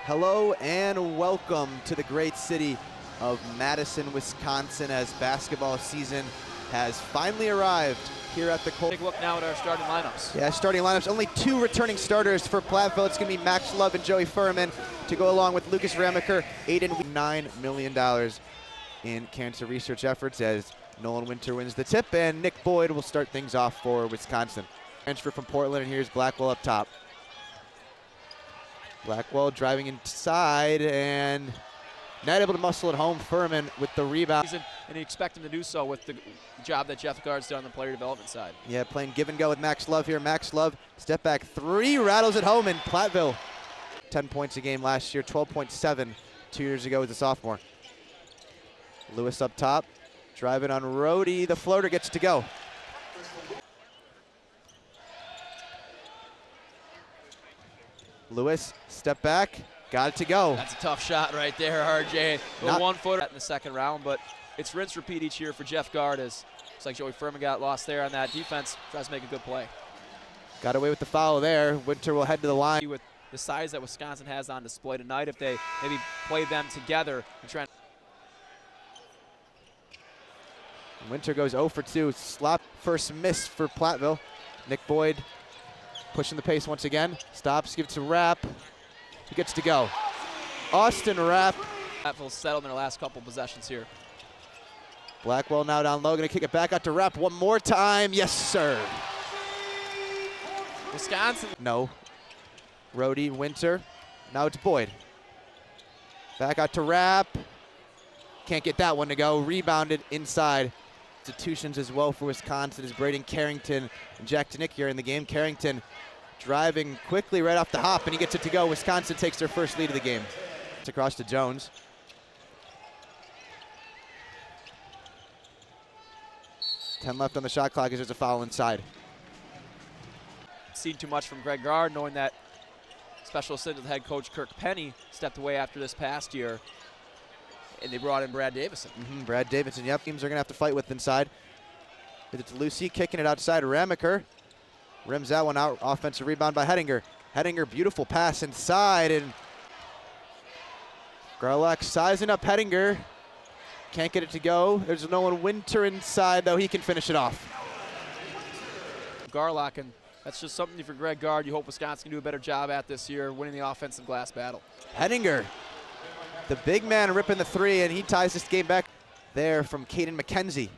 Hello and welcome to the great city of Madison, Wisconsin, as basketball season has finally arrived here at the Colt. Take a look now at our starting lineups. Yeah, starting lineups. Only two returning starters for Platteville. It's going to be Max Love and Joey Furman to go along with Lucas Ramaker. $9 million in cancer research efforts as Nolan Winter wins the tip, and Nick Boyd will start things off for Wisconsin. Transfer from Portland, and here's Blackwell up top. Blackwell driving inside and not able to muscle it home. Furman with the rebound. And you expect him to do so with the job that Jeff Gard's done on the player development side. Yeah, playing give and go with Max Love here. Max Love, step back three, rattles it home in Platteville. 10 points a game last year, 12.7 2 years ago as a sophomore. Lewis up top, driving on Rhodey. The floater gets to go. Lewis, step back, got it to go. That's a tough shot right there, RJ. The 1 footer in the second round, but it's rinse repeat each year for Jeff Gard, as looks like Joey Furman got lost there on that defense, tries to make a good play. Got away with the foul there. Winter will head to the line. With the size that Wisconsin has on display tonight, if they maybe play them together and try. Winter goes 0 for 2. Slop first miss for Platteville. Nick Boyd pushing the pace once again. Stops, gives it to Rapp. He gets to go. Austin Rapp. Platteville settled in their last couple possessions here. Blackwell now down low, gonna kick it back out to Rapp one more time. Yes, sir. Wisconsin. No. Rhodey, Winter. Now it's Boyd. Back out to Rapp. Can't get that one to go. Rebounded inside. Institutions as well for Wisconsin is Braden Carrington and Jack Danick in the game. Carrington driving quickly right off the hop, and he gets it to go. Wisconsin takes their first lead of the game. It's across to Jones. Ten left on the shot clock as there's a foul inside. Seen too much from Greg Gard, knowing that special assistant head coach Kirk Penny stepped away after this past year. And they brought in Brad Davison. Brad Davison, yep. Teams are going to have to fight with inside. It's Lucy kicking it outside. Ramaker rims that one out. Offensive rebound by Hettinger. Hettinger, beautiful pass inside. And Garlock sizing up Hettinger. Can't get it to go. There's Nolan Winter inside, though. He can finish it off. Garlock, and that's just something for Greg Gard. You hope Wisconsin can do a better job at this year, winning the offensive glass battle. Hettinger. The big man ripping the three, and he ties this game back there from Caden McKenzie.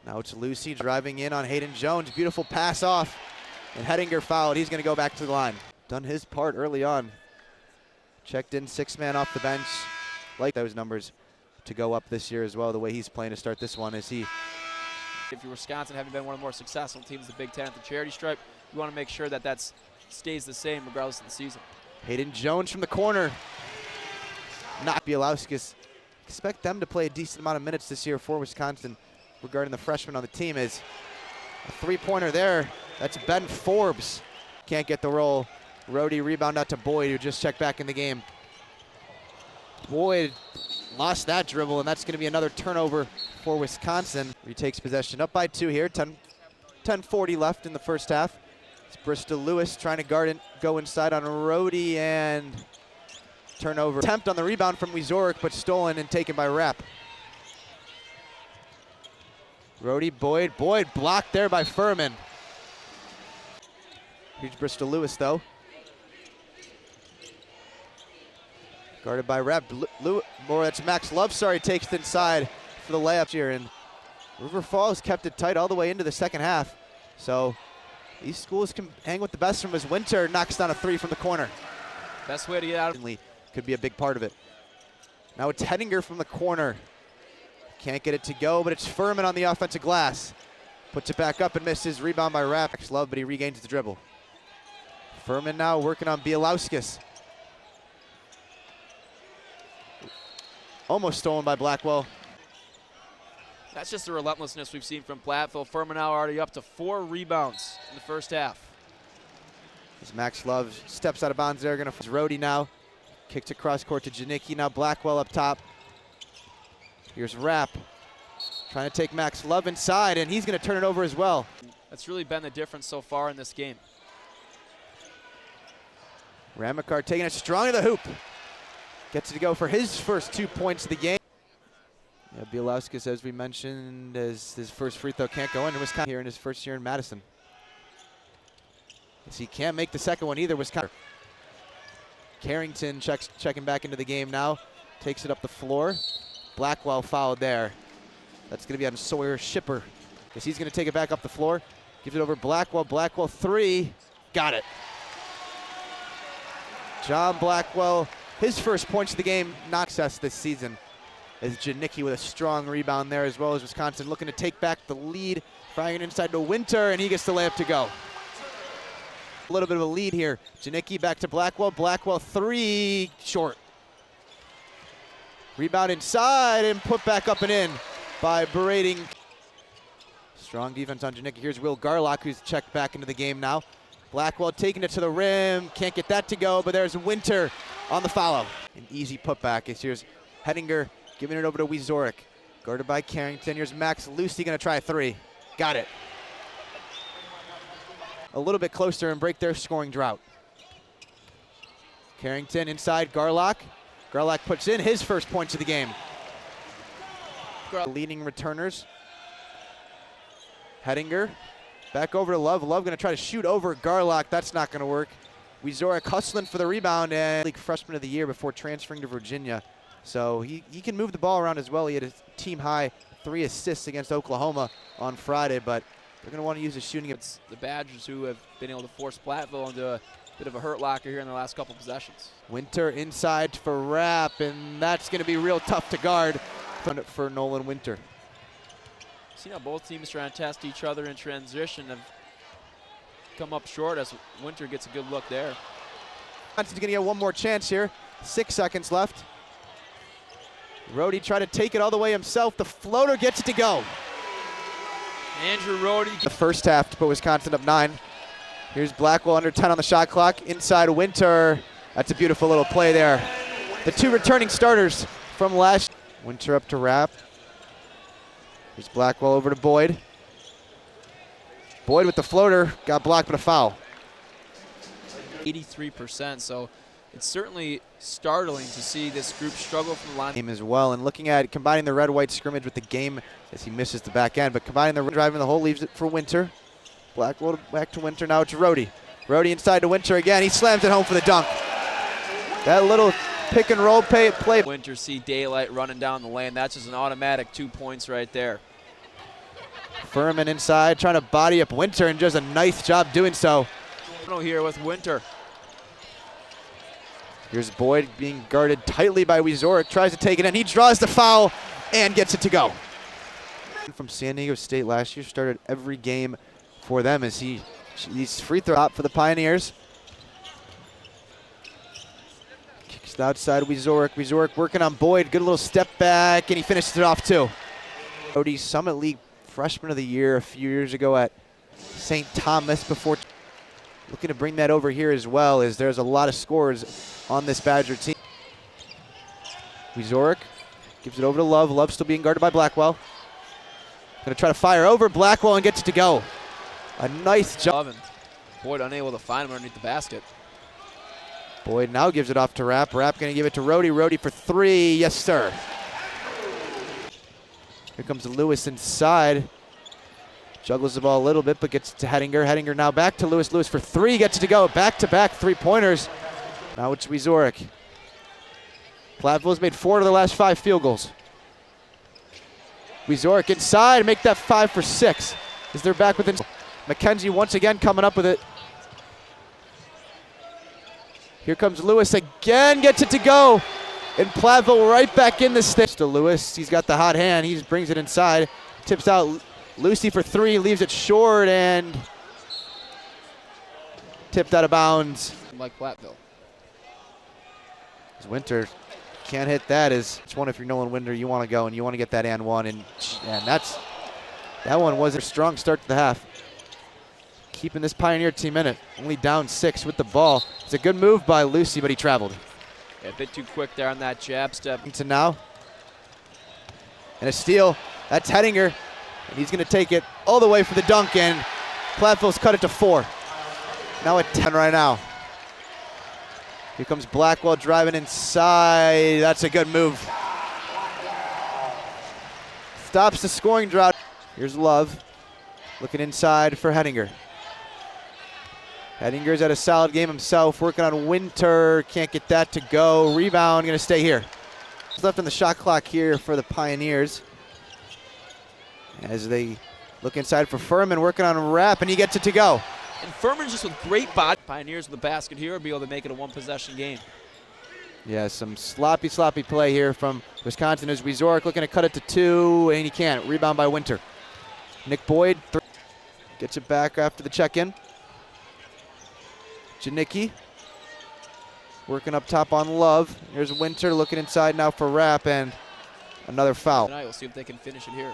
Now it's Lucy driving in on Hayden Jones. Beautiful pass off, and Hettinger fouled. He's going to go back to the line. Done his part early on. Checked in, 6-man off the bench. Like those numbers to go up this year as well. The way he's playing to start this one is he. If you're Wisconsin, having been one of the more successful teams, the Big Ten at the charity stripe, you want to make sure that that stays the same regardless of the season. Hayden Jones from the corner. Not Bielowskis. Expect them to play a decent amount of minutes this year for Wisconsin regarding the freshmen on the team. Is a three-pointer there. That's Ben Forbes. Can't get the roll. Rhodey rebound out to Boyd, who just checked back in the game. Boyd lost that dribble, and that's going to be another turnover for Wisconsin. Retakes possession up by 2 here. 10:40 left in the first half. It's Bristol Lewis trying to guard and go inside on Rhodey, and turnover. Attempt on the rebound from Wizorek, but stolen and taken by Rapp. Rhodey, Boyd blocked there by Furman. Here's Bristol Lewis though. Guarded by Rapp. That's Max Love, sorry, takes it inside for the layup here. And River Falls kept it tight all the way into the second half. So these schools can hang with the best from as Winter knocks down a three from the corner. Best way to get out of it. Could be a big part of it. Now it's Hettinger from the corner. Can't get it to go, but it's Furman on the offensive glass. Puts it back up and misses. Rebound by Rapp. Love, but he regains the dribble. Furman now working on Bielowskis. Almost stolen by Blackwell. That's just the relentlessness we've seen from Platteville. Furman now already up to 4 rebounds in the first half. As Max Love steps out of bounds there, gonna Rhodey now. Kicks across court to Janicki. Now Blackwell up top. Here's Rapp. Trying to take Max Love inside, and he's gonna turn it over as well. That's really been the difference so far in this game. Ramakar taking it strong to the hoop. Gets it to go for his first 2 points of the game. Yeah, Bielauskas, as we mentioned, as his first free throw can't go in Wisconsin here in his first year in Madison. As he can't make the second one either, Wisconsin. Carrington checking back into the game now. Takes it up the floor. Blackwell fouled there. That's going to be on Sawyer Shipper. Guess he's going to take it back up the floor. Gives it over Blackwell. Blackwell 3. Got it. John Blackwell, his first points of the game, not success this season. As Janicki with a strong rebound there, as well as Wisconsin looking to take back the lead. Firing it inside to Winter, and he gets the layup to go. A little bit of a lead here. Janicki back to Blackwell. Blackwell 3, short. Rebound inside and put back up and in by berating. Strong defense on Janicki. Here's Will Garlock, who's checked back into the game now. Blackwell taking it to the rim. Can't get that to go, but there's Winter on the follow. An easy putback. Here's Hettinger giving it over to Wiezorek. Guarded by Carrington. Here's Max Lucy going to try a 3. Got it. A little bit closer and break their scoring drought. Carrington inside Garlock. Garlock puts in his first points of the game. Leading returners. Hettinger back over to Love. Love going to try to shoot over Garlock. That's not going to work. Wiezorek hustling for the rebound, and league freshman of the year before transferring to Virginia. So he can move the ball around as well. He had a team high 3 assists against Oklahoma on Friday, but they're going to want to use his shooting. It's the Badgers who have been able to force Platteville into a bit of a hurt locker here in the last couple possessions. Winter inside for Rapp, and that's going to be real tough to guard for Nolan Winter. See how both teams trying to test each other in transition have come up short as Winter gets a good look there. Johnson's going to get one more chance here. 6 seconds left. Rhodey tried to take it all the way himself. The floater gets it to go. Andrew Rhodey. The first half to put Wisconsin up 9. Here's Blackwell under 10 on the shot clock. Inside Winter. That's a beautiful little play there. The 2 returning starters from last. Winter up to Rapp. Here's Blackwell over to Boyd. Boyd with the floater. Got blocked, but a foul. 83%, so it's certainly startling to see this group struggle from the line. Game as well, and looking at combining the red-white scrimmage with the game as he misses the back end, but combining the driving the hole leaves it for Winter. Blackwell back to Winter, now it's Rhodey. Rhodey inside to Winter again, he slams it home for the dunk. That little pick and roll play. Winter see daylight running down the lane, that's just an automatic 2 points right there. Furman inside, trying to body up Winter, and does a nice job doing so. Here with Winter. Here's Boyd being guarded tightly by Wiezorek, tries to take it in. He draws the foul and gets it to go. From San Diego State last year, started every game for them as he's free throw out for the Pioneers. Kicks it outside Wiezorek. Wiezorek working on Boyd. Good little step back, and he finishes it off too. Rhodey Summit League Freshman of the Year a few years ago at St. Thomas before. Looking to bring that over here as well, as there's a lot of scores on this Badger team. Wiezorek gives it over to Love. Love still being guarded by Blackwell. Going to try to fire over Blackwell and gets it to go. A nice job. Boyd unable to find him underneath the basket. Boyd now gives it off to Rapp. Rapp going to give it to Rhodey. Rhodey for 3. Yes, sir. Here comes Lewis inside. Juggles the ball a little bit, but gets to Hettinger. Hettinger now back to Lewis. Lewis for 3, gets it to go. Back-to-back 3-pointers. Now it's Wiezorek. Platteville's made 4 of the last 5 field goals. Wiezorek inside, make that 5 for 6. As they're back within. McKenzie once again coming up with it. Here comes Lewis again, gets it to go. And Platteville right back in this thing. To Lewis, he's got the hot hand. He just brings it inside. Tips out Lucy for 3, leaves it short and tipped out of bounds. Like Platteville. As Winter can't hit that. It's one if you're Nolan Winter, you want to go and you want to get that and one. And that one was a strong start to the half. Keeping this Pioneer team in it. Only down 6 with the ball. It's a good move by Lucy, but he traveled. Yeah, a bit too quick there on that jab step. To now. And a steal. That's Hettinger. And he's going to take it all the way for the dunk, and Platteville's cut it to 4. Now at 10 right now. Here comes Blackwell driving inside. That's a good move. Stops the scoring drought. Here's Love looking inside for Hettinger. Hettinger's had a solid game himself, working on Winter. Can't get that to go. Rebound, gonna stay here. Left on the shot clock here for the Pioneers. As they look inside for Furman, working on Rapp, and he gets it to go. And Furman just with great body. Pioneers with the basket here will be able to make it a one-possession game. Yeah, some sloppy play here from Wisconsin as Wieczorek looking to cut it to 2, and he can't. Rebound by Winter. Nick Boyd gets it back after the check-in. Janicki working up top on Love. Here's Winter looking inside now for Rapp, and another foul. Tonight we'll see if they can finish it here.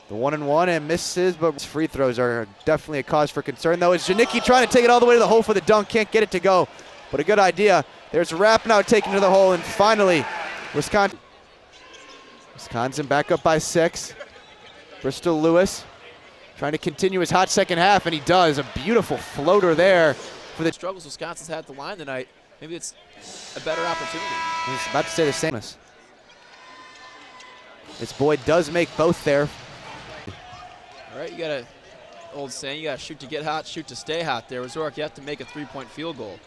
The 1-and-1 and misses, but free throws are definitely a cause for concern, though. It's Janicki trying to take it all the way to the hole for the dunk. Can't get it to go, but a good idea. There's Rapp now taking to the hole, and finally, Wisconsin back up by 6. Bristol Lewis trying to continue his hot second half, and he does. A beautiful floater there for the struggles Wisconsin's had at the line tonight. Maybe it's a better opportunity. I was about to say the same. This Boyd does make both there. All right, you got an old saying, you got to shoot to get hot, shoot to stay hot there. Wieczorek, you have to make a three-point field goal.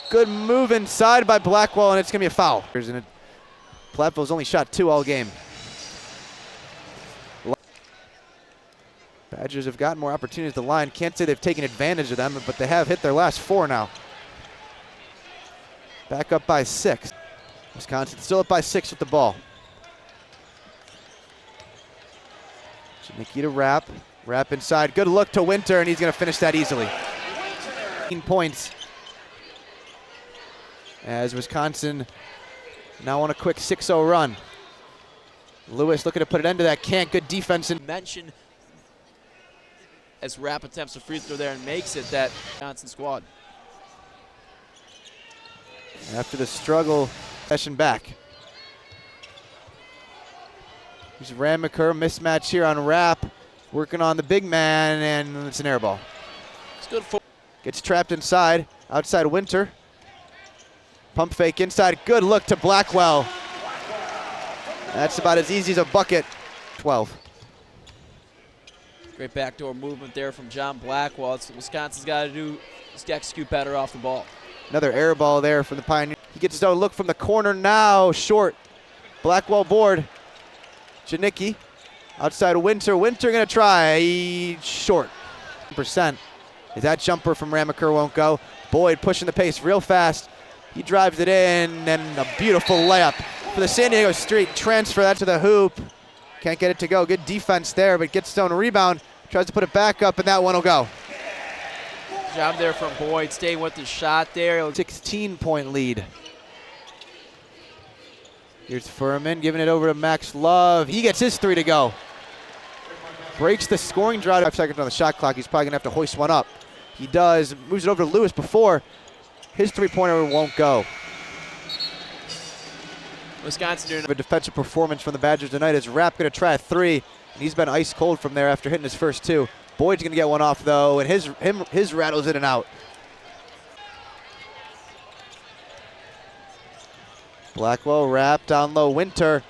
Good move inside by Blackwell, and it's going to be a foul. Platteville's only shot 2 all game. Badgers have gotten more opportunities at the line. Can't say they've taken advantage of them, but they have hit their last 4 now. Back up by 6. Wisconsin still up by 6 with the ball. Janicki to Rapp. Rapp inside. Good look to Winter, and he's going to finish that easily. 18 points. As Wisconsin now on a quick 6-0 run. Lewis looking to put an end to that. Can't. Good defense. Mention as Rapp attempts a free throw there and makes it, that Wisconsin squad. After the struggle, session back. Here's Ramaker, mismatch here on Rapp, working on the big man, and it's an air ball. It's good for. Gets trapped inside, outside Winter. Pump fake inside, good look to Blackwell. That's about as easy as a bucket. 12. Great backdoor movement there from John Blackwell. It's what Wisconsin's got to do is to execute better off the ball. Another air ball there from the Pioneers. He gets his own look from the corner now, short. Blackwell board. Janicki outside Winter. Winter gonna try, short. %. Is that jumper from Ramaker won't go. Boyd pushing the pace real fast. He drives it in, and a beautiful layup for the San Diego State transfer. That to the hoop. Can't get it to go. Good defense there, but gets his own rebound. Tries to put it back up, and that one will go. Job there from Boyd, staying with the shot there. 16-point lead. Here's Furman giving it over to Max Love. He gets his 3 to go. Breaks the scoring drought. 5 seconds on the shot clock. He's probably going to have to hoist one up. He does. Moves it over to Lewis before. His 3-pointer won't go. Wisconsin doing a defensive performance from the Badgers tonight as Rapp going to try a 3. And he's been ice cold from there after hitting his first 2. Boyd's going to get one off, though, and his rattles in and out. Blackwell, Rapp, down low, Winter.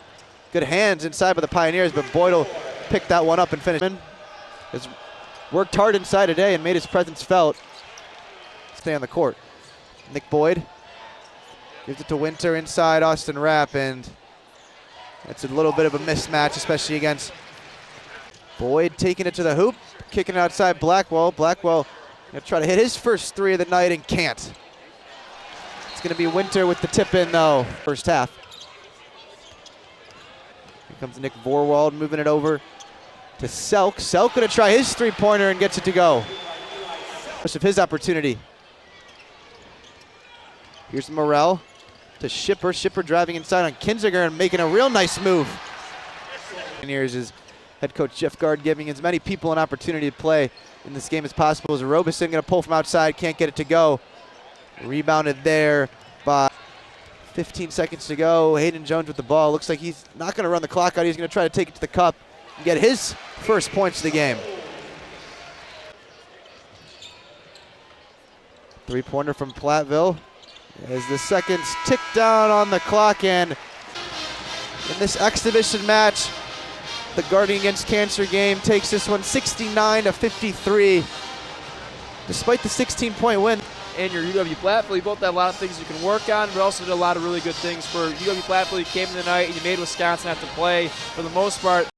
Good hands inside by the Pioneers, but Boyd will pick that one up and finish. Has worked hard inside today and made his presence felt. Stay on the court. Nick Boyd gives it to Winter inside Austin Rapp, and that's a little bit of a mismatch, especially against Boyd taking it to the hoop, kicking it outside Blackwell. Blackwell going to try to hit his first 3 of the night and can't. It's going to be Winter with the tip in, though, first half. Here comes Nick Vorwald moving it over to Selk. Selk going to try his 3-pointer and gets it to go. Most of his opportunity. Here's Morrell to Shipper. Shipper driving inside on Kinziger and making a real nice move. Here's his head coach Jeff Gard giving as many people an opportunity to play in this game as possible. As Robeson going to pull from outside, can't get it to go. Rebounded there by 15 seconds to go. Hayden Jones with the ball. Looks like he's not going to run the clock out. He's going to try to take it to the cup and get his first points of the game. Three-pointer from Platteville as the seconds tick down on the clock, and in this exhibition match, the Guarding Against Cancer game takes this one 69-53. Despite the 16-point win. And your UW Platteville, you both have a lot of things you can work on, but also did a lot of really good things for UW Platteville. You came in tonight and you made Wisconsin have to play, for the most part,